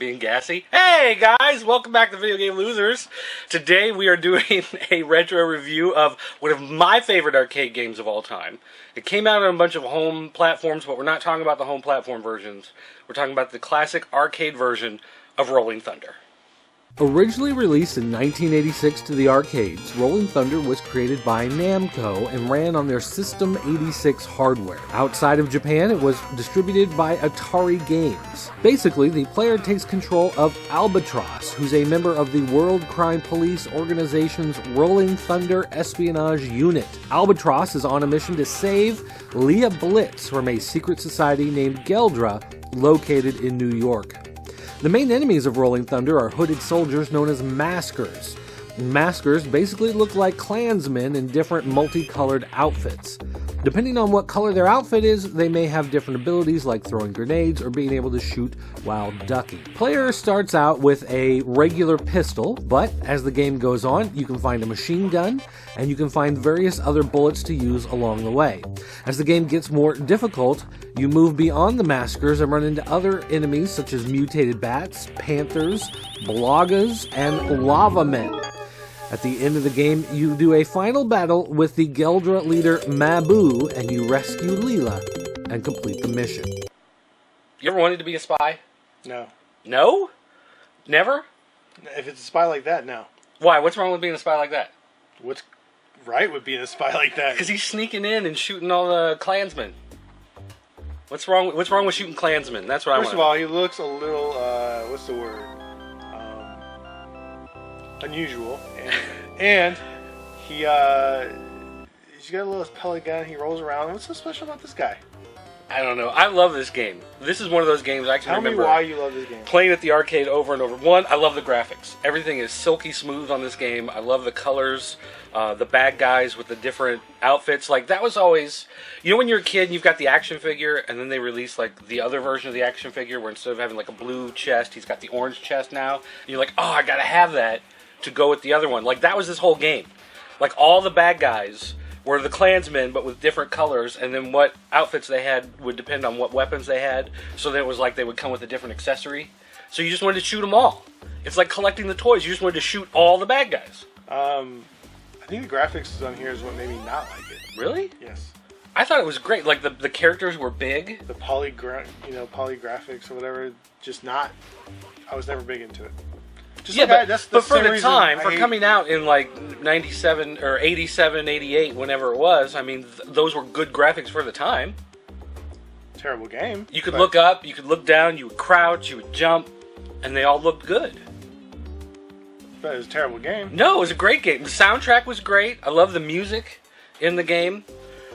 being gassy. Hey guys, welcome back to Video Game Losers. Today we are doing a retro review of one of my favorite arcade games of all time. It came out on a bunch of home platforms, but we're not talking about the home platform versions. We're talking about the classic arcade version of Rolling Thunder. Originally released in 1986 to the arcades, Rolling Thunder was created by Namco and ran on their System 86 hardware. Outside of Japan, it was distributed by Atari Games. Basically, the player takes control of Albatross, who's a member of the World Crime Police organization's Rolling Thunder Espionage Unit. Albatross is on a mission to save Leah Blitz from a secret society named Geldra, located in New York. The main enemies of Rolling Thunder are hooded soldiers known as maskers. Maskers basically look like Klansmen in different multicolored outfits. Depending on what color their outfit is, they may have different abilities like throwing grenades or being able to shoot while ducking. Player starts out with a regular pistol, but as the game goes on, you can find a machine gun, and you can find various other bullets to use along the way. As the game gets more difficult, you move beyond the maskers and run into other enemies such as mutated bats, panthers, blogas, and lava men. At the end of the game, you do a final battle with the Geldra leader Mabu, and you rescue Leela and complete the mission. You ever wanted to be a spy? No. No? Never? If it's a spy like that, no. Why? What's wrong with being a spy like that? What's right with being a spy like that? Because he's sneaking in and shooting all the Klansmen. What's wrong with shooting Klansmen? That's what I want. First of all, he looks a little, what's the word? Unusual. And he's got a little pellet gun. He rolls around. What's so special about this guy? I don't know. I love this game. This is one of those games I can remember. Tell me why you love this game. Playing at the arcade over and over. One, I love the graphics. Everything is silky smooth on this game. I love the colors, the bad guys with the different outfits. Like, that was always... You know when you're a kid and you've got the action figure, and then they release, like, the other version of the action figure where instead of having, like, a blue chest, he's got the orange chest now. And you're like, oh, I gotta have that to go with the other one. Like, that was this whole game. Like, all the bad guys were the Klansmen, but with different colors, and then what outfits they had would depend on what weapons they had, so that it was like they would come with a different accessory. So you just wanted to shoot them all. It's like collecting the toys. You just wanted to shoot all the bad guys. I think the graphics on here is what made me not like it. Really? Yes. I thought it was great. Like, the characters were big. The polygraphics or whatever, just not... I was never big into it. Just yeah, like but for the time, for coming out in like 97 or 87, 88, whenever it was, I mean, those were good graphics for the time. Terrible game. You could look up, you could look down, you would crouch, you would jump, and they all looked good. But it was a terrible game. No, it was a great game. The soundtrack was great. I love the music in the game.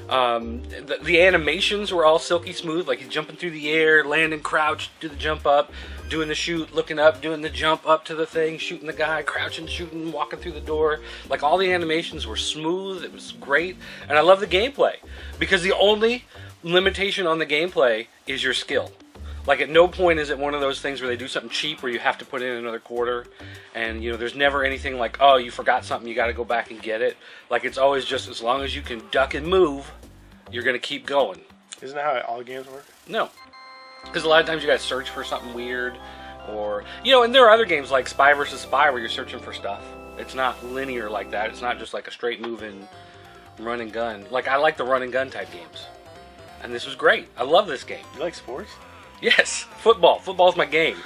The animations were all silky smooth, like he's jumping through the air, landing, crouch, do the jump up, doing the shoot, looking up, doing the jump up to the thing, shooting the guy, crouching, shooting, walking through the door. Like, all the animations were smooth. It was great. And I love the gameplay, because the only limitation on the gameplay is your skill. Like, at no point is it one of those things where they do something cheap where you have to put in another quarter. And, you know, there's never anything like, oh, you forgot something, you got to go back and get it. Like, it's always just as long as you can duck and move, you're going to keep going. Isn't that how all games work? No. Because a lot of times you got to search for something weird. Or, you know, and there are other games like Spy vs. Spy where you're searching for stuff. It's not linear like that. It's not just like a straight moving run and gun. Like, I like the run and gun type games. And this was great. I love this game. You like sports? Yes. Football. Football's my game.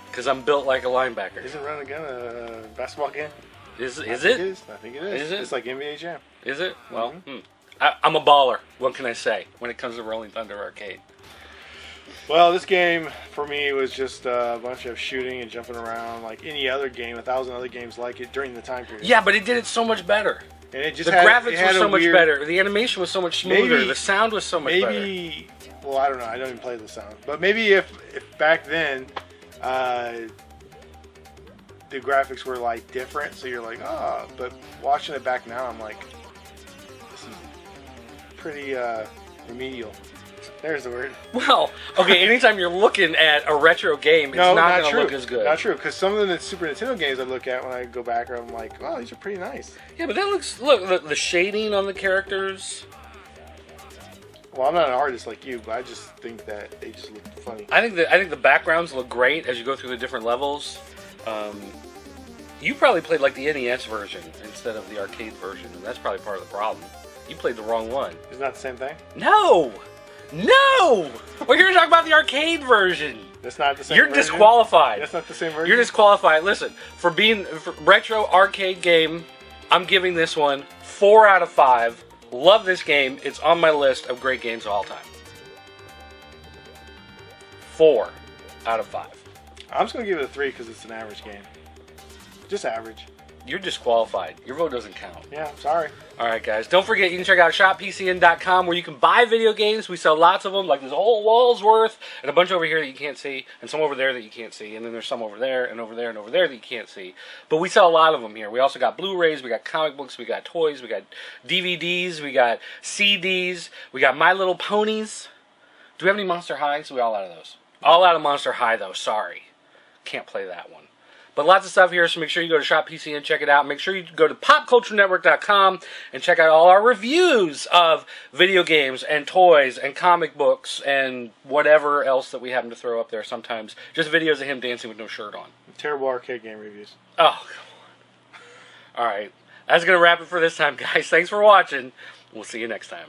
Because I'm built like a linebacker. Isn't run and gun a basketball game? Is it? I think it is. Is it? It's like NBA Jam. Is it? Well, I'm a baller. What can I say when it comes to Rolling Thunder Arcade? Well, this game, for me, was just a bunch of shooting and jumping around like any other game, 1,000 other games like it during the time period. Yeah, but it did it so much better. And it just the graphics were so much better. The animation was so much smoother. The sound was so much better. Well, I don't know. I don't even play the sound. But maybe if back then the graphics were like different, so you're like, oh. But watching it back now, I'm like, this is pretty remedial. There's the word. Well, okay, anytime you're looking at a retro game, it's not going to look as good. Not true, because some of the Super Nintendo games I look at when I go back, I'm like, oh, these are pretty nice. Yeah, but that looks, look, the shading on the characters. Well, I'm not an artist like you, but I just think that they just look funny. I think the backgrounds look great as you go through the different levels. You probably played like the NES version instead of the arcade version, and that's probably part of the problem. You played the wrong one. Isn't that the same thing? No! No! We're here to talk about the arcade version. That's not the same You're version? disqualified. That's not the same version? You're disqualified. Listen, for retro arcade game, I'm giving this one 4 out of 5. Love this game. It's on my list of great games of all time. 4 out of 5. I'm just going to give it a 3 because it's an average game. Just average. You're disqualified. Your vote doesn't count. Yeah, I'm sorry. Alright guys, don't forget you can check out shoppcn.com where you can buy video games. We sell lots of them, like there's a whole wall's worth, and a bunch over here that you can't see, and some over there that you can't see, and then there's some over there, and over there, and over there that you can't see. But we sell a lot of them here. We also got Blu-rays, we got comic books, we got toys, we got DVDs, we got CDs, we got My Little Ponies. Do we have any Monster Highs? We all out of those. All out of Monster High though, sorry. Can't play that one. But lots of stuff here, so make sure you go to Shop PC and check it out. Make sure you go to popculturenetwork.com and check out all our reviews of video games and toys and comic books and whatever else that we happen to throw up there sometimes. Just videos of him dancing with no shirt on. Terrible arcade game reviews. Oh, come on. Alright, that's going to wrap it for this time, guys. Thanks for watching. We'll see you next time.